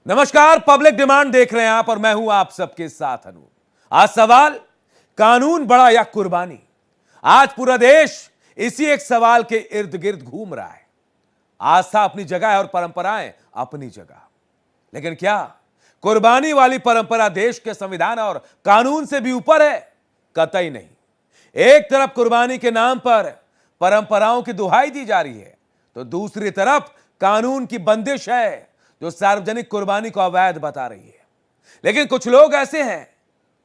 नमस्कार, public demand देख रहे हैं आप और मैं हूं आप सबके साथ अनूप। आज सवाल, कानून बड़ा या कुर्बानी। आज पूरा देश इसी एक सवाल के इर्द गिर्द घूम रहा है। आस्था अपनी जगह है और परंपराएं अपनी जगह, लेकिन क्या कुर्बानी वाली परंपरा देश के संविधान और कानून से भी ऊपर है? कतई नहीं। एक तरफ कुर्बानी के नाम पर परंपराओं की दुहाई दी जा रही है, तो दूसरी तरफ कानून की बंदिश है जो सार्वजनिक कुर्बानी को अवैध बता रही है। लेकिन कुछ लोग ऐसे हैं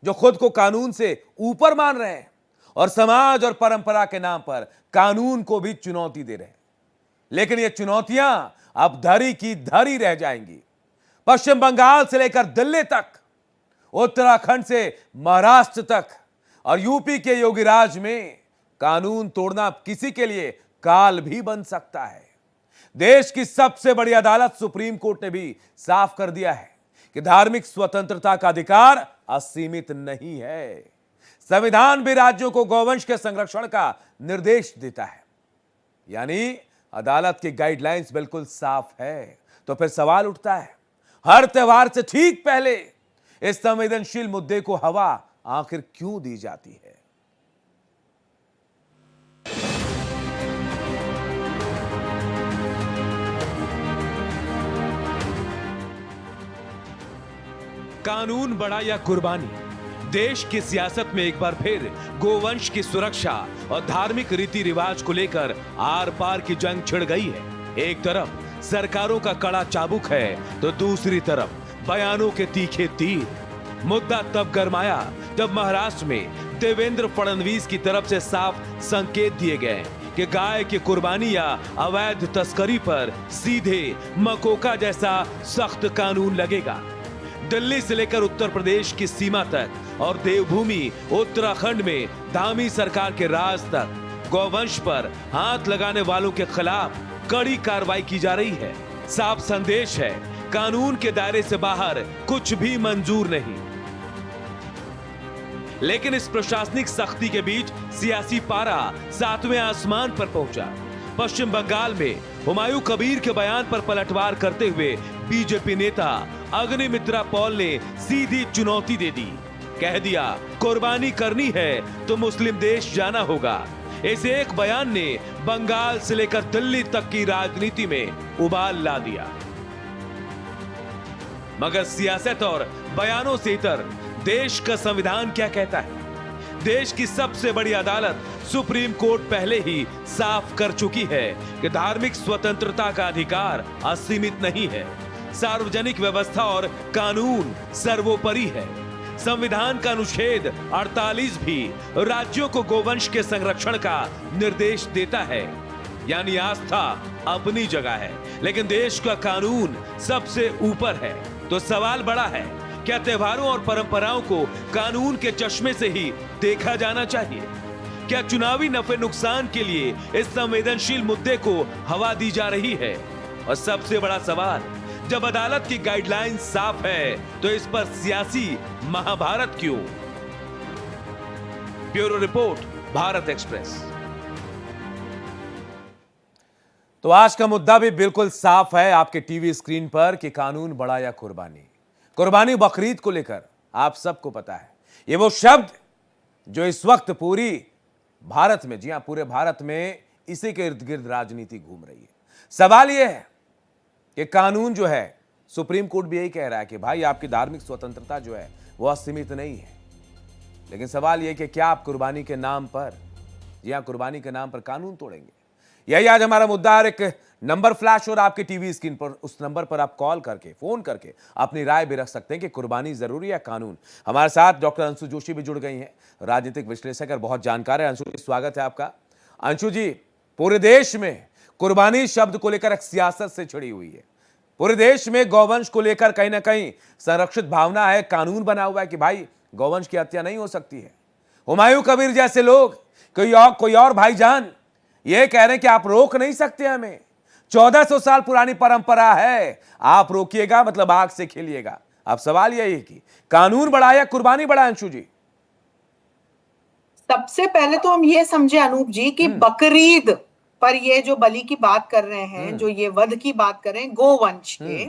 जो खुद को कानून से ऊपर मान रहे हैं और समाज और परंपरा के नाम पर कानून को भी चुनौती दे रहे हैं। लेकिन ये चुनौतियां अब धरी की धरी रह जाएंगी। पश्चिम बंगाल से लेकर दिल्ली तक, उत्तराखंड से महाराष्ट्र तक और यूपी के योगीराज में कानून तोड़ना किसी के लिए काल भी बन सकता है। देश की सबसे बड़ी अदालत सुप्रीम कोर्ट ने भी साफ कर दिया है कि धार्मिक स्वतंत्रता का अधिकार असीमित नहीं है। संविधान भी राज्यों को गौवंश के संरक्षण का निर्देश देता है, यानी अदालत की गाइडलाइंस बिल्कुल साफ है। तो फिर सवाल उठता है, हर त्योहार से ठीक पहले इस संवेदनशील मुद्दे को हवा आखिर क्यों दी जाती है? कानून बड़ा या कुर्बानी, देश की सियासत में एक बार फिर गोवंश की सुरक्षा और धार्मिक रीति रिवाज को लेकर आर पार की जंग छिड़ गई है। एक तरफ सरकारों का कड़ा चाबुक है तो दूसरी तरफ बयानों के तीखे तीर। मुद्दा तब गरमाया जब महाराष्ट्र में देवेंद्र फडणवीस की तरफ से साफ संकेत दिए गए कि गाय की कुर्बानी या अवैध तस्करी पर सीधे मकोका जैसा सख्त कानून लगेगा। दिल्ली से लेकर उत्तर प्रदेश की सीमा तक और देवभूमि उत्तराखंड में धामी सरकार के राज तक गौवंश पर हाथ लगाने वालों के खिलाफ कड़ी कार्रवाई की जा रही है। साफ संदेश है, कानून के दायरे से बाहर कुछ भी मंजूर नहीं। लेकिन इस प्रशासनिक सख्ती के बीच सियासी पारा 7वें आसमान पर पहुंचा। पश्चिम बंगाल में हुमायूं कबीर के बयान पर पलटवार करते हुए बीजेपी नेता अग्निमित्रा पॉल ने सीधी चुनौती दे दी। कह दिया, कुर्बानी करनी है तो मुस्लिम देश जाना होगा। इस एक बयान ने बंगाल से लेकर दिल्ली तक की राजनीति में उबाल ला दिया। मगर सियासत और बयानों से इतर देश का संविधान क्या कहता है? देश की सबसे बड़ी अदालत सुप्रीम कोर्ट पहले ही साफ कर चुकी है कि धार्मिक स्वतंत्रता का अधिकार असीमित नहीं है। सार्वजनिक व्यवस्था और कानून सर्वोपरि है। संविधान का अनुच्छेद 48 भी राज्यों को गोवंश के संरक्षण का निर्देश देता है, यानी आस्था अपनी जगह है लेकिन देश का कानून सबसे ऊपर है। तो सवाल बड़ा है, क्या त्योहारों और परंपराओं को कानून के चश्मे से ही देखा जाना चाहिए? क्या चुनावी नफे नुकसान के लिए इस संवेदनशील मुद्दे को हवा दी जा रही है? और सबसे बड़ा सवाल, जब अदालत की गाइडलाइन साफ है तो इस पर सियासी महाभारत क्यों? Bureau report, Bharat express. तो आज का मुद्दा भी बिल्कुल साफ है आपके टीवी स्क्रीन पर कि कानून बड़ा या कुर्बानी। कुर्बानी बकरीद को लेकर आप सबको पता है, ये वो शब्द जो इस वक्त पूरी भारत में, जी हां पूरे भारत में इसी के इर्द गिर्द राजनीति घूम रही है। सवाल यह है कि कानून जो है, सुप्रीम कोर्ट भी यही कह रहा है कि भाई आपकी धार्मिक स्वतंत्रता जो है वो असीमित नहीं है। लेकिन सवाल यह कि क्या आप कुर्बानी के नाम पर, जी हां कुर्बानी के नाम पर कानून तोड़ेंगे? यही आज हमारा मुद्दा है। एक नंबर फ्लैश और आपकी टीवी स्क्रीन पर, उस नंबर पर आप कॉल करके, फोन करके अपनी राय भी रख सकते हैं कि कुर्बानी जरूरी है कानून। हमारे साथ डॉक्टर अंशु जोशी भी जुड़ गई हैं, राजनीतिक विश्लेषक और बहुत जानकार है। अंशु जी, स्वागत है आपका। अंशु जी, पूरे देश में कुर्बानी शब्द को लेकर एक सियासत से छिड़ी हुई है। पूरे देश में गौवंश को लेकर कहीं ना कहीं संरक्षित भावना है, कानून बना हुआ है कि भाई गौवंश की हत्या नहीं हो सकती है। हुमायूं कबीर जैसे लोग, कोई और भाईजान ये कह रहे हैं कि आप रोक नहीं सकते हमें, 1400 साल पुरानी परंपरा है, आप रोकिएगा मतलब आग से खेलिएगा। अब सवाल यही है कि कानून बड़ा या कुर्बानी बड़ा? अंशु जी, सबसे पहले तो हम ये समझे अनूप जी कि बकरीद पर ये जो बलि की बात कर रहे हैं, जो ये वध की बात कर रहे हैं गोवंश के,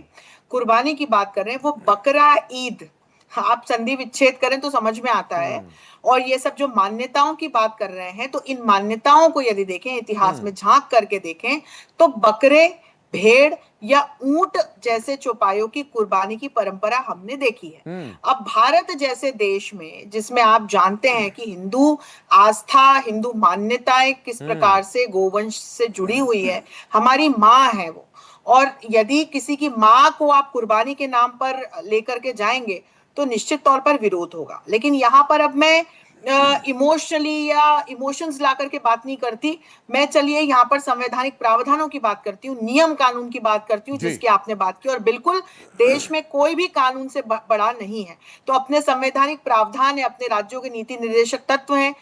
कुर्बानी की बात कर रहे हैं वो बकरा ईद, आप संधि विच्छेद करें तो समझ में आता है। और ये सब जो मान्यताओं की बात कर रहे हैं, तो इन मान्यताओं को यदि देखें, इतिहास में झांक करके देखें, तो बकरे, भेड़ या ऊंट जैसे चौपायों की कुर्बानी की परंपरा हमने देखी है। अब भारत जैसे देश में, जिसमें आप जानते हैं कि हिंदू आस्था, हिंदू मान्यताएं किस प्रकार से गोवंश से जुड़ी हुई है, हमारी माँ है वो, और यदि किसी की माँ को आप कुर्बानी के नाम पर लेकर के जाएंगे तो निश्चित तौर पर विरोध होगा। लेकिन यहाँ पर अब मैं इमोशनली या इमोशंस ला करके बात नहीं करती, मैं चलिए यहाँ पर संवैधानिक प्रावधानों की बात करती हूँ, नियम कानून की बात करती हूँ, जिसकी आपने बात की। और बिल्कुल देश में कोई भी कानून से बड़ा नहीं है, तो अपने संवैधानिक प्रावधान है, अपने राज्यों के नीति निर्देशक तत्व हैं,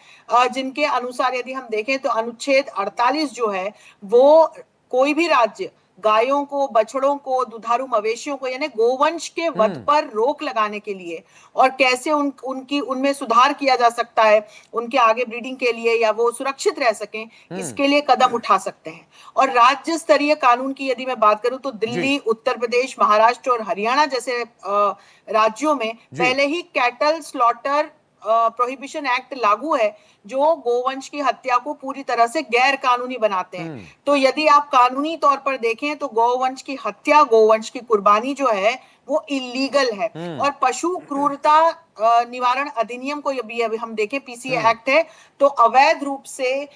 जिनके अनुसार यदि हम देखें तो अनुच्छेद 48 जो है वो कोई भी राज्य गायों को, बछड़ों को, दुधारू मवेशियों को, यानी गोवंश के वध पर रोक लगाने के लिए और कैसे उनमें सुधार किया जा सकता है, उनके आगे ब्रीडिंग के लिए या वो सुरक्षित रह सकें, इसके लिए कदम उठा सकते हैं। और राज्य स्तरीय कानून की यदि मैं बात करूं तो दिल्ली, उत्तर प्रदेश, महाराष्ट्र और हरियाणा जैसे राज्यों में पहले ही कैटल स्लॉटर प्रोहिबिशन एक्ट लागू है, जो गोवंश की हत्या को पूरी तरह से गैर कानूनी बनाते हैं। तो यदि आप कानूनी तौर पर देखें तो गोवंश की हत्या, गोवंश की कुर्बानी जो है वो इलीगल है। और पशु क्रूरता निवारण अधिनियम को अभी हम देखें, पीसीए एक्ट है, तो अवैध रूप से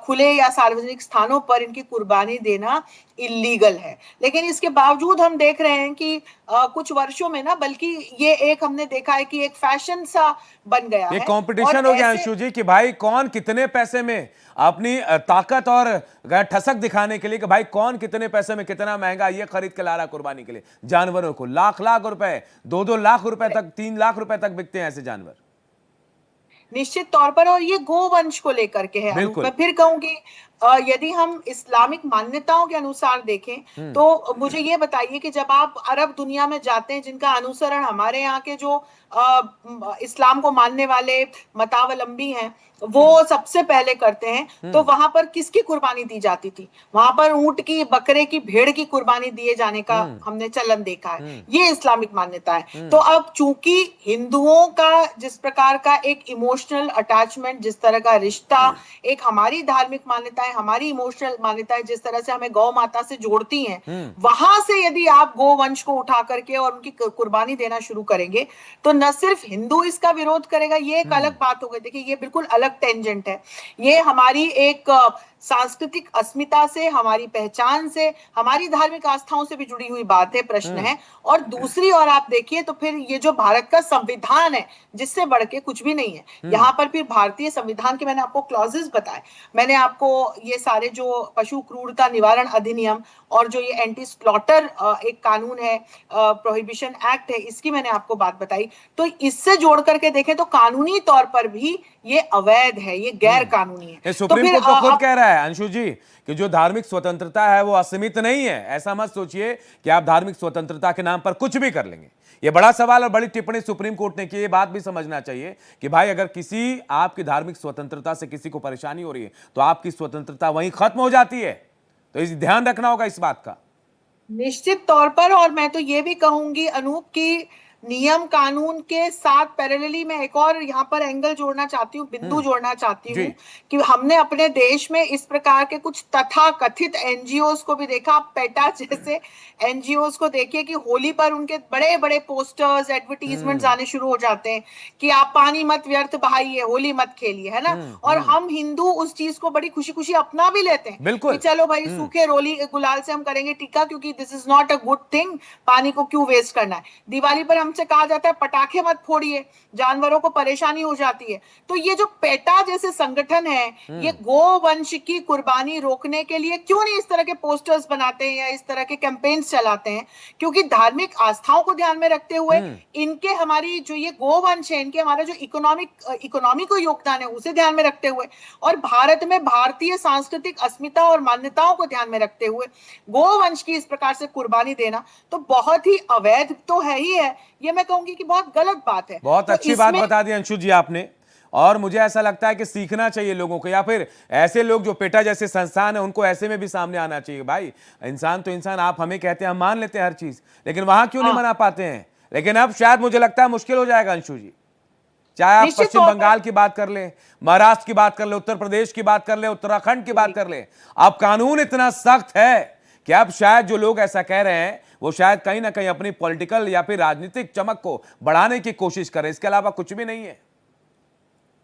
खुले या सार्वजनिक स्थानों पर इनकी कुर्बानी देना इलीगल है। लेकिन इसके बावजूद हम देख रहे हैं कि कुछ वर्षों में ना, बल्कि ये एक हमने देखा है कि एक फैशन सा बन गया है, ये कंपटीशन हो गया अंशु जी कि भाई कौन कितने पैसे में अपनी ताकत और ठसक दिखाने के लिए, कि भाई कौन कितने पैसे में कितना महंगा ये खरीद के ला रहा कुर्बानी के लिए जानवरों को। लाख लाख रुपए, 2-2 लाख रुपए तक, 3 लाख रुपए तक बिकते हैं ऐसे जानवर। निश्चित तौर पर, और ये गोवंश को लेकर के है। मैं फिर कहूंगी यदि हम इस्लामिक मान्यताओं के अनुसार देखें तो मुझे ये बताइए कि जब आप अरब दुनिया में जाते हैं, जिनका अनुसरण हमारे यहाँ के जो इस्लाम को मानने वाले मतावलंबी हैं वो सबसे पहले करते हैं, तो वहां पर किसकी कुर्बानी दी जाती थी? वहां पर ऊंट की, बकरे की, भेड़ की कुर्बानी दिए जाने का हमने चलन देखा है। ये इस्लामिक मान्यता है। तो अब चूंकि हिंदुओं का जिस प्रकार का एक इमोशनल अटैचमेंट, जिस तरह का रिश्ता, एक हमारी धार्मिक मान्यताएं, हमारी इमोशनल मान्यताएं जिस तरह से हमें गौ माता से जोड़ती हैं, वहां से यदि आप गोवंश को उठा करके और उनकी कुर्बानी देना शुरू करेंगे तो न सिर्फ हिंदू इसका विरोध करेगा, ये एक अलग बात हो गई। देखिए ये बिल्कुल अलग टेंजेंट है, ये हमारी एक सांस्कृतिक अस्मिता से, हमारी पहचान से, हमारी धार्मिक आस्थाओं से भी जुड़ी हुई बात है, प्रश्न है। और दूसरी ओर आप देखिए तो फिर ये जो भारत का संविधान है, जिससे बढ़ के कुछ भी नहीं है। यहाँ पर फिर भारतीय संविधान के मैंने आपको क्लॉजेस बताए, मैंने आपको ये सारे जो पशु क्रूरता निवारण अधिनियम और जो ये एंटी स्लॉटर एक कानून है, प्रोहिबिशन एक्ट है, इसकी मैंने आपको बात बताई। तो इससे जोड़ करके देखें तो कानूनी तौर पर भी ये अवैध है, ये गैर कानूनी है। सुप्रीम कोर्ट तो खुद कह रहा है अंशु जी कि जो धार्मिक स्वतंत्रता है वो असीमित नहीं है। ऐसा मत सोचिए कि आप धार्मिक स्वतंत्रता के नाम पर कुछ भी कर लेंगे। ये बड़ा सवाल और बड़ी टिप्पणी सुप्रीम कोर्ट ने की। ये बात भी समझना चाहिए कि भाई अगर किसी आपकी धार्मिक स्वतंत्रता से किसी को परेशानी हो रही है तो आपकी स्वतंत्रता वहीं खत्म हो जाती है। तो इस ध्यान रखना होगा इस बात का निश्चित तौर पर। और मैं तो ये भी कहूंगी अनूप की नियम कानून के साथ पैरेलली मैं एक और यहाँ पर एंगल जोड़ना चाहती हूँ, बिंदु जोड़ना चाहती हूँ कि हमने अपने देश में इस प्रकार के कुछ तथाकथित एनजीओस को भी देखा। आप पेटा जैसे एनजीओस को देखिए कि होली पर उनके बड़े बड़े पोस्टर्स, एडवर्टीजमेंट्स आने शुरू हो जाते हैं कि आप पानी मत व्यर्थ बहाइए, होली मत खेलिए, है ना। और हम हिंदू उस चीज को बड़ी खुशी खुशी अपना भी लेते हैं कि चलो भाई सूखे रोली गुलाल से हम करेंगे टीका, क्योंकि this is not a good thing, पानी को क्यों वेस्ट करना है। दिवाली पर हमसे कहा जाता है पटाखे मत फोड़िए, जानवरों को परेशानी हो जाती है। तो ये जो पेटा जैसे संगठन है, ये गोवंश की कुर्बानी रोकने के लिए क्यों नहीं इस तरह के पोस्टर्स बनाते हैं या इस तरह के कैंपेन्स चलाते हैं? क्योंकि धार्मिक आस्थाओं को ध्यान में रखते हुए इनके, हमारी जो ये गोवंश है, इनके हमारा जो इकोनॉमी को योगदान है उसे ध्यान में रखते हुए, और भारत में भारतीय सांस्कृतिक अस्मिता और मान्यताओं को ध्यान में रखते हुए गोवंश की इस प्रकार से कुर्बानी देना तो बहुत ही अवैध तो है ही है, ये मैं कहूंगी कि बहुत गलत बात है। बहुत अच्छी बात बता दी अंशु जी आपने। और मुझे ऐसा लगता है कि सीखना चाहिए लोगों को, या फिर ऐसे लोग जो पेटा जैसे संस्थान है उनको ऐसे में भी सामने आना चाहिए। भाई इंसान तो इंसान, आप हमें कहते हैं, हम मान लेते हैं हर चीज, लेकिन वहां क्यों नहीं हाँ, मना पाते हैं? लेकिन अब शायद मुझे लगता है मुश्किल हो जाएगा अंशु जी। चाहे आप निश्चित पश्चिम तौर पर। बंगाल की बात कर लें, महाराष्ट्र की बात कर ले, उत्तर प्रदेश की बात कर ले, उत्तराखंड की बात कर ले, अब कानून इतना सख्त है कि अब शायद जो लोग ऐसा कह रहे हैं वो शायद कहीं ना कहीं अपनी पॉलिटिकल या फिर राजनीतिक चमक को बढ़ाने की कोशिश करें, इसके अलावा कुछ भी नहीं है।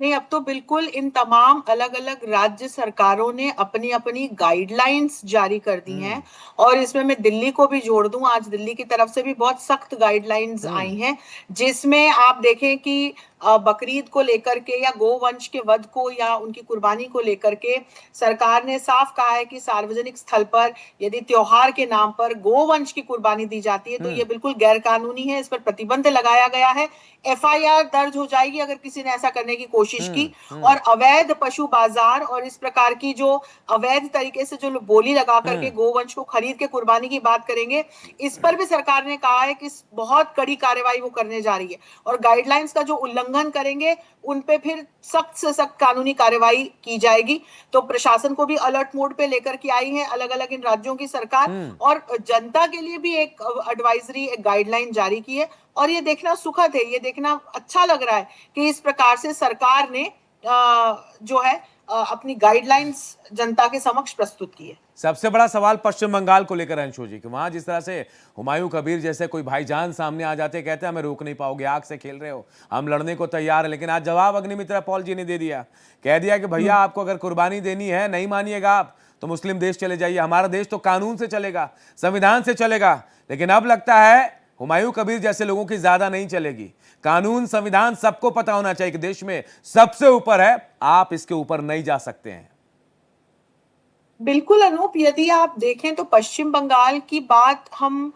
नहीं, अब तो बिल्कुल इन तमाम अलग अलग राज्य सरकारों ने अपनी अपनी गाइडलाइंस जारी कर दी हैं, और इसमें मैं दिल्ली को भी जोड़ दूं, आज दिल्ली की तरफ से भी बहुत सख्त गाइडलाइंस आई हैं, जिसमें आप देखें कि बकरीद को लेकर के या गोवंश के वध को या उनकी कुर्बानी को लेकर के सरकार ने साफ कहा है कि सार्वजनिक स्थल पर यदि त्योहार के नाम पर गोवंश की कुर्बानी दी जाती है तो ये बिल्कुल गैर कानूनी है, इस पर प्रतिबंध लगाया गया है, एफआईआर दर्ज हो जाएगी अगर किसी ने ऐसा करने की कोशिश की। और अवैध पशु बाजार और इस प्रकार की जो अवैध तरीके से जो लोग बोली लगा करके गोवंश को खरीद के कुर्बानी की बात करेंगे, इस पर भी सरकार ने कहा है कि बहुत कड़ी कार्रवाई वो करने जा रही है, और गाइडलाइंस का जो उल्लंघन करेंगे उन पे फिर सख्त से सख्त कानूनी कार्रवाई की जाएगी। तो प्रशासन को भी अलर्ट मोड पे लेकर के आई है अलग अलग इन राज्यों की सरकार, और जनता के लिए भी एक एडवाइजरी, एक गाइडलाइन जारी की है, और ये देखना सुखद है, ये देखना अच्छा लग रहा है कि इस प्रकार से सरकार ने जो है अपनी गाइडलाइंस जनता के समक्ष प्रस्तुत की है। सबसे बड़ा सवाल पश्चिम बंगाल को लेकर अंशु जी, कि वहां जिस तरह से हुमायूं कबीर जैसे कोई भाईजान सामने आ जाते, कहते हैं हमें रोक नहीं पाओगे, आग से खेल रहे हो, हम लड़ने को तैयार है। लेकिन आज जवाब अग्निमित्रा पॉल जी ने दे दिया, कह दिया कि भैया आपको अगर कुर्बानी देनी है, नहीं मानिएगा आप तो मुस्लिम देश चले जाइए, हमारा देश तो कानून से चलेगा, संविधान से चलेगा। लेकिन अब लगता है हुमायूं कबीर जैसे लोगों की ज्यादा नहीं चलेगी। कानून संविधान सबको पता होना चाहिए कि देश में सबसे ऊपर है, आप इसके ऊपर नहीं जा सकते हैं। बिल्कुल अनूप, यदि आप देखें तो पश्चिम बंगाल की बात हम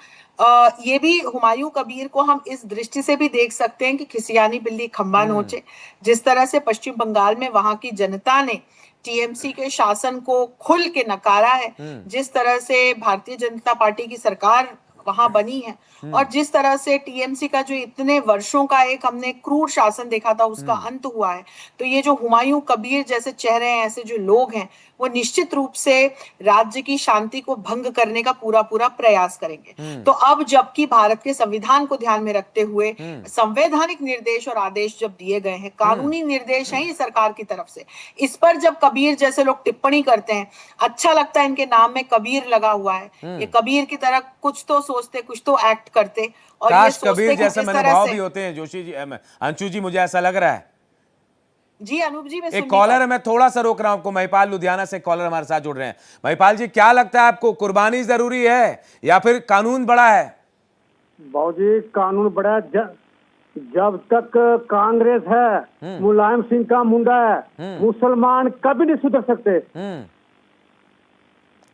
ये भी हुमायूं कबीर को हम इस दृष्टि से भी देख सकते हैं कि खिसियानी बिल्ली खंबा नोचे। जिस तरह से पश्चिम बंगाल में वहां की जनता ने टीएमसी के शासन को खुल के नकारा है, जिस तरह से भारतीय जनता पार्टी की सरकार वहां बनी है, और जिस तरह से टीएमसी का जो इतने वर्षों का एक हमने क्रूर शासन देखा था उसका अंत हुआ है, तो ये जो हुमायूं कबीर जैसे चेहरे हैं, ऐसे जो लोग हैं, वो निश्चित रूप से राज्य की शांति को भंग करने का पूरा पूरा प्रयास करेंगे। तो अब जबकि भारत के संविधान को ध्यान में रखते हुए संवैधानिक निर्देश और आदेश जब दिए गए हैं, कानूनी निर्देश हैं ये सरकार की तरफ से, इस पर जब कबीर जैसे लोग टिप्पणी करते हैं, अच्छा लगता है, इनके नाम में कबीर लगा हुआ है, ये कबीर की तरह कुछ तो सोचते, कुछ तो एक्ट करते, और ये काश सोचते कबीर कि जैसे जिस मनोभाव तरह भी से। होते हैं जोशी जी, अंशु जी, मुझे ऐसा लग रहा है। जी अनूप जी, मैं एक सुन कॉलर है, मैं थोड़ा सा रोक रहा हूं आपको, महिपाल लुधियाना से कॉलर हमारे साथ जुड़ रहे हैं। महिपाल जी, क्या लगता है आपको, कुर्बानी जरूरी है या फिर कानून बड़ा है? बाबूजी, कानून बड़ा है। जब तक कांग्रेस है, मुलायम सिंह का मुंडा है, मुसलमान कभी नहीं सुधर सकते।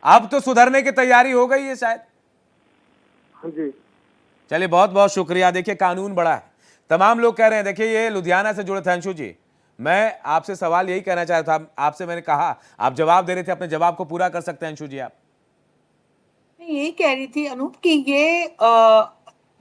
अब तो सुधरने की तैयारी हो गई है शायद। हाँ जी, चलिए, बहुत बहुत शुक्रिया। देखिए, कानून बड़ा है, तमाम लोग कह रहे हैं। देखिए, ये लुधियाना से जुड़े थे अंशु जी, मैं आपसे सवाल यही कहना चाहता था, आपसे मैंने कहा, आप जवाब दे रहे थे, अपने जवाब को पूरा कर सकते हैं अंशु जी आप। मैं यही कह रही थी अनूप कि ये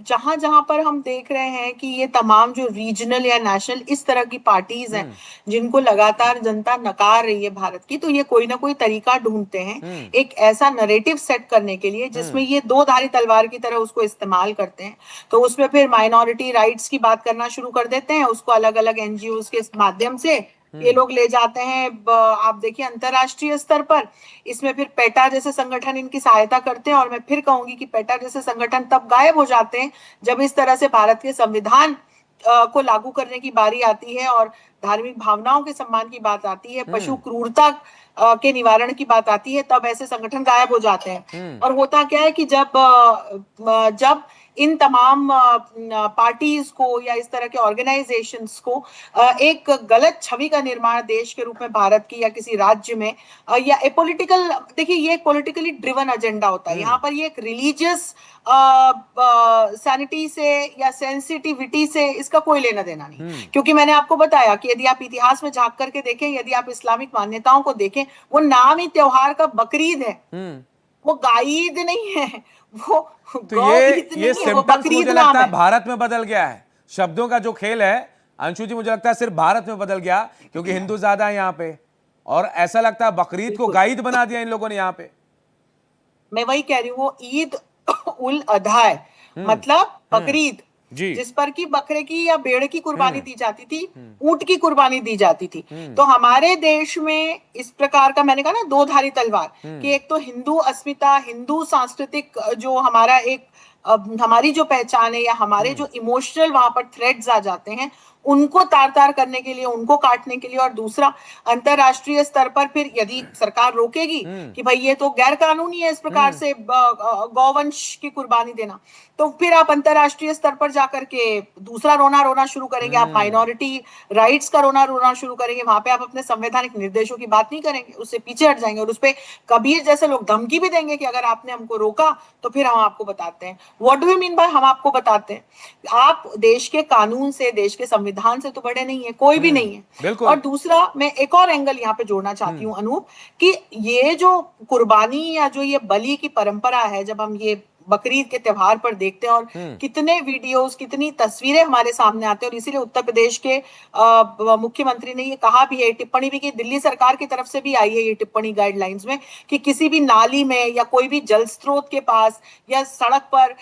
जहां जहां पर हम देख रहे हैं कि ये तमाम जो रीजनल या नेशनल इस तरह की पार्टीज हैं जिनको लगातार जनता नकार रही है भारत की, तो ये कोई ना कोई तरीका ढूंढते हैं एक ऐसा नरेटिव सेट करने के लिए जिसमें ये दो धारी तलवार की तरह उसको इस्तेमाल करते हैं। तो उसमें फिर माइनॉरिटी राइट्स की बात करना शुरू कर देते हैं, उसको अलग अलग एनजीओ के माध्यम से ये लोग ले जाते हैं। आप देखिए अंतरराष्ट्रीय स्तर पर इसमें फिर पेटा जैसे संगठन इनकी सहायता करते हैं, और मैं फिर कहूंगी कि पेटा जैसे संगठन तब गायब हो जाते हैं जब इस तरह से भारत के संविधान को लागू करने की बारी आती है और धार्मिक भावनाओं के सम्मान की बात आती है, पशु क्रूरता के निवारण की बात आती है, तब ऐसे संगठन गायब हो जाते हैं। और होता क्या है कि जब इन तमाम पार्टीज को या इस तरह के ऑर्गेनाइजेशंस को एक गलत छवि का निर्माण देश के रूप में भारत की या किसी राज्य में या ए पॉलिटिकल, देखिए ये एक पॉलिटिकली ड्रिवन एजेंडा होता है, यहाँ पर ये एक रिलीजियस सैनिटी से या सेंसिटिविटी से इसका कोई लेना देना नहीं। क्योंकि मैंने आपको बताया कि यदि आप इतिहास में झांक करके देखें, यदि आप इस्लामिक मान्यताओं को देखें, वो नाम ही त्योहार का बकरीद है, वो गाईद नहीं है, वो तो ये सिम्टम्स मुझे लगता है भारत में बदल गया है। शब्दों का जो खेल है अंशु जी, मुझे लगता है सिर्फ भारत में बदल गया क्योंकि हिंदू ज्यादा है यहाँ पे, और ऐसा लगता है बकरीद को गाइद बना दिया इन लोगों ने यहाँ पे। मैं वही कह रही हूँ, वो ईद उल अधा है, मतलब बकरीद, जी। जिस पर की बकरे की या भेड़ की कुर्बानी दी जाती थी, ऊंट की कुर्बानी दी जाती थी। तो हमारे देश में इस प्रकार का, मैंने कहा ना, दो धारी तलवार, कि एक तो हिंदू अस्मिता, हिंदू सांस्कृतिक जो हमारा एक हमारी जो पहचान है या हमारे जो इमोशनल वहां पर थ्रेड्स आ जाते हैं, उनको तार तार करने के लिए, उनको काटने के लिए, और दूसरा अंतरराष्ट्रीय स्तर पर फिर यदि सरकार रोकेगी कि भाई ये तो गैर कानूनी है इस प्रकार से गौवंश की कुर्बानी देना, तो फिर आप अंतरराष्ट्रीय स्तर पर जाकर के दूसरा रोना शुरू करेंगे, आप माइनॉरिटी राइट्स का रोना शुरू करेंगे, वहां पे आप अपने संवैधानिक निर्देशों की बात नहीं करेंगे, उससे पीछे हट जाएंगे, और उस पे कबीर जैसे लोग धमकी भी देंगे कि अगर आपने हमको रोका तो फिर हम आपको बताते हैं। What do you mean by हम आपको बताते हैं? आप देश के कानून से, देश के संविधान से तो बड़े नहीं है, कोई भी नहीं है। बिल्कुल। और दूसरा, मैं एक और एंगल यहाँ पे जोड़ना चाहती हूँ अनूप, कि ये जो कुर्बानी या जो ये बलि की परंपरा है, जब हम ये बकरीद के त्योहार पर देखते हैं और कितने वीडियोस, कितनी तस्वीरें हमारे सामने आते हैं, और इसीलिए उत्तर प्रदेश के मुख्यमंत्री ने ये कहा भी है, टिप्पणी भी की, दिल्ली सरकार की तरफ से भी आई है ये टिप्पणी गाइडलाइंस में, कि किसी भी नाली में या कोई भी जल स्रोत के पास या सड़क पर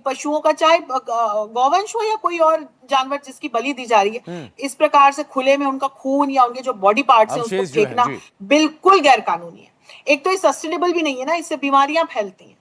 पशुओं का, चाहे गौवंश हो या कोई और जानवर जिसकी बलि दी जा रही है, इस प्रकार से खुले में उनका खून या उनके जो बॉडी पार्ट्स हैं उसको फेंकना बिल्कुल गैर कानूनी है। एक तो ये सस्टेनेबल भी नहीं है ना, इससे बीमारियां फैलती हैं।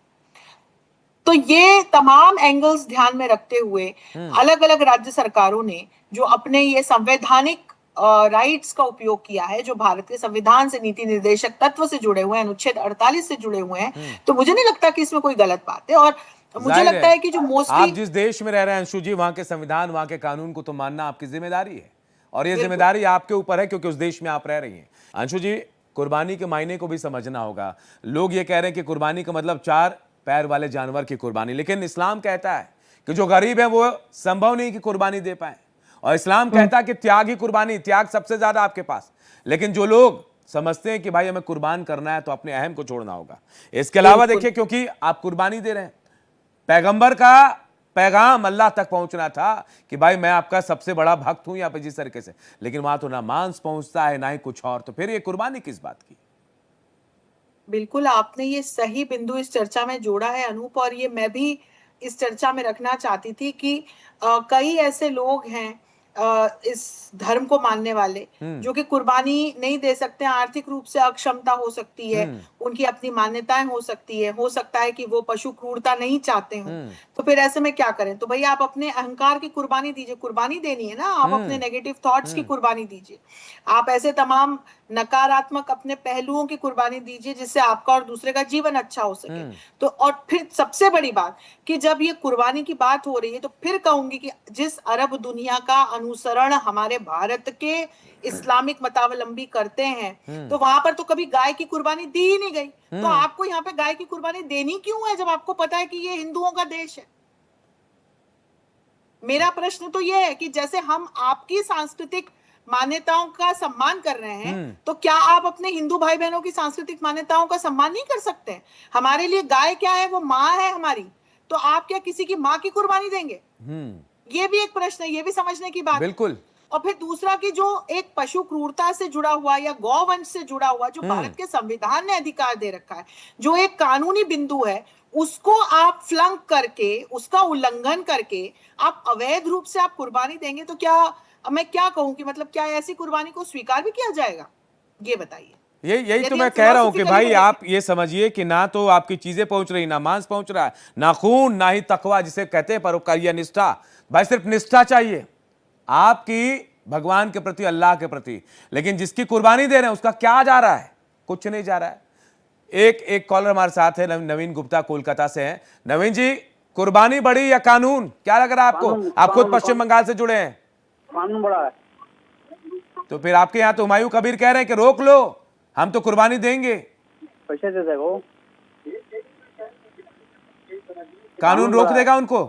तो ये तमाम एंगल्स ध्यान में रखते हुए अलग अलग राज्य सरकारों ने जो अपने ये संवैधानिक राइट्स का उपयोग किया है, जो भारत के संविधान से, नीति निर्देशक तत्व से जुड़े हुए हैं, अनुच्छेद 48 से जुड़े हुए हैं, तो मुझे नहीं लगता कि इसमें कोई गलत बात है। और मुझे लगता है कि जो मोस्टली, आप जिस देश में रह रहे हैं अंशु जी, वहां के संविधान, वहां के कानून को तो मानना आपकी जिम्मेदारी है, और ये जिम्मेदारी आपके ऊपर है क्योंकि उस देश में आप रह रही हैं। अंशु जी, कुर्बानी के मायने को भी समझना होगा। लोग ये कह रहे हैं कि कुर्बानी का मतलब 4 पैर वाले जानवर की कुर्बानी, लेकिन इस्लाम कहता है कि जो गरीब है वो संभव नहीं कि कुर्बानी दे पाए, और इस्लाम कहता है कि त्याग ही कुर्बानी, त्याग सबसे ज्यादा आपके पास। लेकिन जो लोग समझते हैं कि भाई हमें कुर्बान करना है तो अपने अहम को छोड़ना होगा। इसके अलावा देखिए, क्योंकि आप कुर्बानी दे रहे हैं, पैगंबर का पैगाम अल्लाह तक पहुंचना था कि भाई मैं आपका सबसे बड़ा भक्त हूं, या पे जिस तरीके से, लेकिन वहां तो ना मांस पहुंचता है ना ही कुछ और, तो फिर ये कुर्बानी किस बात की? बिल्कुल आपने ये सही बिंदु इस चर्चा में जोड़ा है अनूप, और ये मैं भी इस चर्चा में रखना चाहती थी कि कई ऐसे लोग हैं इस धर्म को मानने वाले जो कि कुर्बानी नहीं दे सकते, आर्थिक रूप से अक्षमता हो सकती है, उनकी अपनी मान्यताएं हो सकती है, हो सकता है कि वो पशु क्रूरता नहीं चाहते हों, तो फिर ऐसे में क्या करें? तो भाई आप अपने अहंकार की कुर्बानी दीजिए, कुर्बानी देनी है ना, आप अपने नेगेटिव थॉट्स की कुर्बानी दीजिए, आप ऐसे तमाम नकारात्मक अपने पहलुओं की कुर्बानी दीजिए जिससे आपका और दूसरे का जीवन अच्छा हो सके। तो और फिर सबसे बड़ी बात कि जब ये कुर्बानी की बात हो रही है, तो फिर कहूंगी कि जिस अरब दुनिया का अनुसरण हमारे भारत के इस्लामिक मतावलंबी करते हैं, तो वहां पर तो कभी गाय की कुर्बानी दी ही नहीं गई। तो आपको यहाँ पे गाय की कुर्बानी देनी क्यों है जब आपको पता है कि ये हिंदुओं का देश है? मेरा प्रश्न तो ये है कि जैसे हम आपकी सांस्कृतिक मान्यताओं का सम्मान कर रहे हैं, तो क्या आप अपने हिंदू भाई बहनों की सांस्कृतिक मान्यताओं का सम्मान नहीं कर सकते? हमारे लिए गाय क्या है? वो माँ है हमारी। तो आप क्या किसी की माँ की कुर्बानी देंगे? ये भी एक प्रश्न है, ये भी समझने की बात। बिल्कुल। और फिर दूसरा कि जो एक पशु क्रूरता से जुड़ा हुआ या गौवंश से जुड़ा हुआ, जो भारत के संविधान ने अधिकार दे रखा है, जो एक कानूनी बिंदु है, उसको आप फ्लंक करके, उसका उल्लंघन करके आप अवैध रूप से आप कुर्बानी देंगे, तो क्या मैं क्या कहूं कि मतलब क्या ऐसी कुर्बानी को स्वीकार भी किया जाएगा? ये बताइए। यही तो मैं कह रहा हूं कि भाई आप ये समझिए कि ना तो आपकी चीजें पहुंच रही, ना मांस पहुंच रहा है, ना खून, ना ही तकवा जिसे कहते हैं परोपकार या निष्ठा। भाई सिर्फ निष्ठा चाहिए आपकी भगवान के प्रति, अल्लाह के प्रति, लेकिन जिसकी कुर्बानी दे रहे हैं उसका क्या जा रहा है? कुछ नहीं जा रहा है। एक कॉलर हमारे साथ है, नवीन गुप्ता कोलकाता से हैं। नवीन जी, कुर्बानी बड़ी या कानून, क्या लग रहा है आपको? आप खुद पश्चिम बंगाल से जुड़े हैं। कानून बड़ा है। तो फिर आपके यहाँ तो हुमायूं कबीर कह रहे हैं कि रोक लो, हम तो कुर्बानी देंगे। पैसे दे देगा, कानून रोक देगा उनको?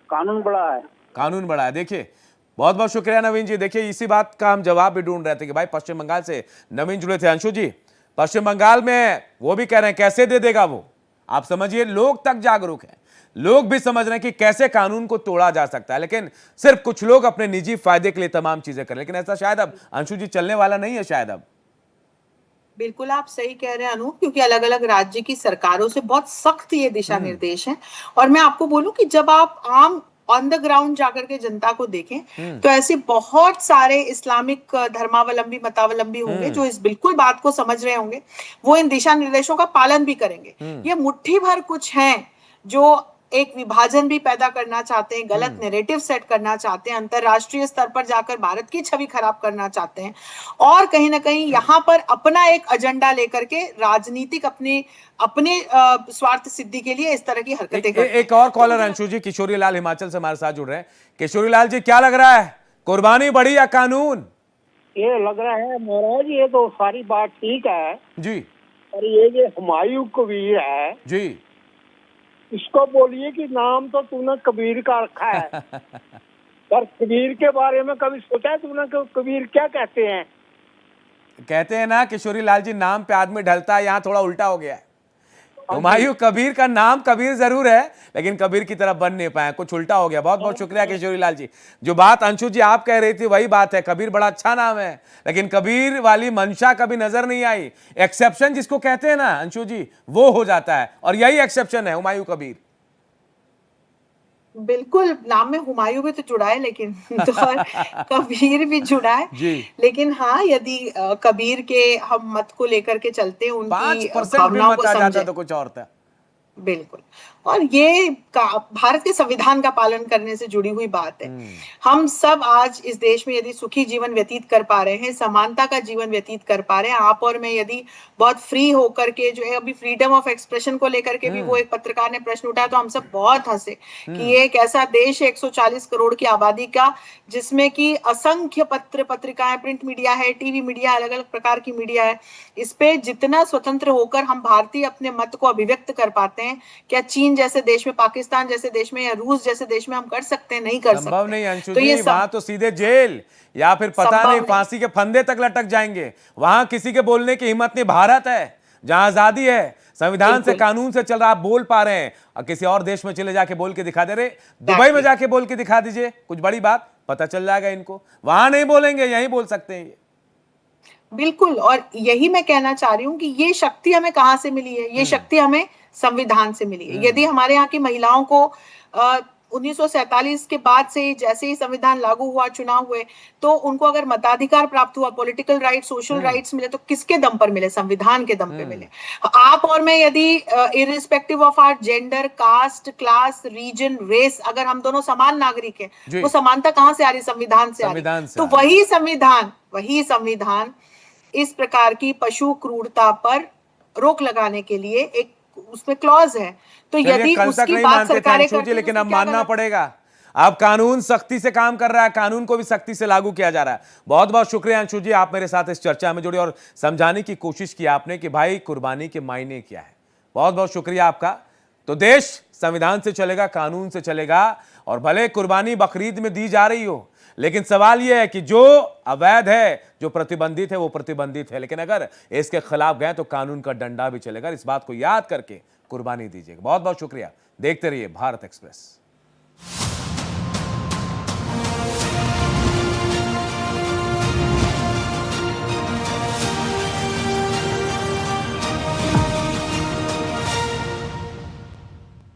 कानून बड़ा है। कानून बड़ा है। देखिए, बहुत बहुत शुक्रिया नवीन जी। देखिए, इसी बात का हम जवाब भी ढूंढ रहे थे कि भाई पश्चिम बंगाल से नवीन जुड़े थे। अंशु जी, पश्चिम बंगाल में वो भी कह रहे हैं कैसे दे देगा वो? आप समझिए, लोग तक जागरूक हैं। लोग भी समझ रहे हैं कि कैसे कानून को तोड़ा जा सकता है, लेकिन सिर्फ कुछ लोग अपने निजी फायदे के लिए तमाम चीजें करें। लेकिन ऐसा शायद अब अंशु जी चलने वाला नहीं है शायद अब। बिल्कुल आप सही कह रहे हैं अनूप, क्योंकि अलग अलग राज्य की सरकारों से बहुत सख्त ये दिशा निर्देश हैं। और मैं आपको बोलूं कि जब आप आम ऑन द ग्राउंड जाकर के जनता को देखें तो ऐसे बहुत सारे इस्लामिक धर्मावलंबी मतावलंबी होंगे जो इस बिल्कुल बात को समझ रहे होंगे, वो इन दिशा निर्देशों का पालन भी करेंगे। ये मुट्ठी भर कुछ हैं जो एक विभाजन भी पैदा करना चाहते हैं, गलत नैरेटिव सेट करना चाहते हैं, अंतरराष्ट्रीय स्तर पर जाकर भारत की छवि खराब करना चाहते हैं, और कहीं ना कहीं यहाँ पर अपना एक एजेंडा लेकर के राजनीतिक अपने स्वार्थ सिद्धि के लिए इस तरह की हरकतें करते हैं। एक और कॉलर अंशु जी, किशोरी लाल हिमाचल से हमारे साथ जुड़ रहे हैं। किशोरी लाल जी, क्या लग रहा है, कुर्बानी बढ़ी या कानून? ये लग रहा है महाराज, ये तो सारी बात ठीक है जी, और ये जो हुमायूं कबीर है जी, इसको बोलिए कि नाम तो तूने कबीर का रखा है पर कबीर के बारे में कभी सोचा है तूने कि कबीर क्या कहते हैं? कहते हैं ना किशोरी लाल जी, नाम पे आदमी ढलता है, यहाँ थोड़ा उल्टा हो गया है। हुमायूं कबीर का नाम कबीर जरूर है, लेकिन कबीर की तरह बन नहीं पाया, कुछ उल्टा हो गया। बहुत बहुत शुक्रिया किशोरी लाल जी। जो बात अंशु जी आप कह रही थी वही बात है, कबीर बड़ा अच्छा नाम है, लेकिन कबीर वाली मंशा कभी नजर नहीं आई। एक्सेप्शन जिसको कहते हैं ना अंशु जी, वो हो जाता है, और यही एक्सेप्शन है हुमायूं कबीर। बिल्कुल, नाम में हुमायूं भी तो जुड़ा है, लेकिन तो और कबीर भी जुड़ा है जी। लेकिन हाँ, यदि कबीर के हम मत को लेकर के चलते, उनकी 5% भी भावनाओं मत को आ जाता समझे, तो कुछ और था। बिल्कुल। और ये भारत के संविधान का पालन करने से जुड़ी हुई बात है। हम सब आज इस देश में यदि सुखी जीवन व्यतीत कर पा रहे हैं, समानता का जीवन व्यतीत कर पा रहे हैं, आप और मैं यदि बहुत फ्री होकर के, जो है अभी फ्रीडम ऑफ एक्सप्रेशन को लेकर के भी वो एक पत्रकार ने प्रश्न उठाया तो हम सब बहुत हंसे कि ये एक ऐसा देश है 140 करोड़ की आबादी का, जिसमें कि असंख्य पत्र पत्रिकाएं, प्रिंट मीडिया है, टीवी मीडिया, अलग अलग प्रकार की मीडिया है। इस पे जितना स्वतंत्र होकर हम भारतीय अपने मत को अभिव्यक्त कर पाते हैं, क्या चीन जैसे देश में, पाकिस्तान जैसे देश में या रूस जैसे देश में हम कर सकते हैं? नहीं कर सकते। संभव नहीं अंशु तो जी, ये वहां तो सीधे जेल या फिर पता संभव नहीं नहीं। फांसी के फंदे तक लटक जाएंगे। वहां किसी के बोलने की हिम्मत नहीं। भारत है जहां आजादी है, संविधान से, कानून से चल रहा, आप बोल पा रहे हैं, और किसी और देश में चले जाके बोल के दिखा दे रहे। दुबई में जाके बोल के दिखा दीजिए, कुछ बड़ी बात, पता चल जाएगा इनको। वहां नहीं बोलेंगे, यहीं बोल सकते हैं ये। बिल्कुल, और यही मैं कहना चाह रही हूँ कि ये शक्ति हमें कहाँ से मिली है? ये शक्ति हमें संविधान से मिली है। यदि हमारे यहाँ की महिलाओं को 1947 के बाद से जैसे ही संविधान लागू हुआ, चुनाव हुए, तो उनको अगर मताधिकार प्राप्त हुआ, पॉलिटिकल राइट, सोशल राइट्स मिले, तो किसके दम पर मिले? संविधान के दम पे मिले। आप और मैं यदि irrespective of our gender, caste, class, region, race, अगर हम दोनों समान नागरिक हैं, वो समानता कहाँ से आ रही? संविधान से आ रही। तो वही संविधान इस प्रकार की पशु क्रूरता पर रोक लगाने के लिए एक उसमें क्लॉज है। तो यदि उसकी बात सरकारें करती हैं, लेकिन अब मानना पड़ेगा, अब कानून सख्ती से काम कर रहा है, कानून को भी सख्ती से लागू किया जा रहा है। बहुत बहुत शुक्रिया अंशु जी, आप मेरे साथ इस चर्चा में जुड़े और समझाने की कोशिश की आपने कि भाई कुर्बानी के मायने क्या है। बहुत बहुत शुक्रिया आपका। तो देश संविधान से चलेगा, कानून से चलेगा, और भले कुर्बानी बकरीद में दी जा रही हो, लेकिन सवाल यह है कि जो अवैध है, जो प्रतिबंधित है, वो प्रतिबंधित है, लेकिन अगर इसके खिलाफ गए तो कानून का डंडा भी चलेगा। इस बात को याद करके कुर्बानी दीजिएगा। बहुत बहुत शुक्रिया। देखते रहिए भारत एक्सप्रेस।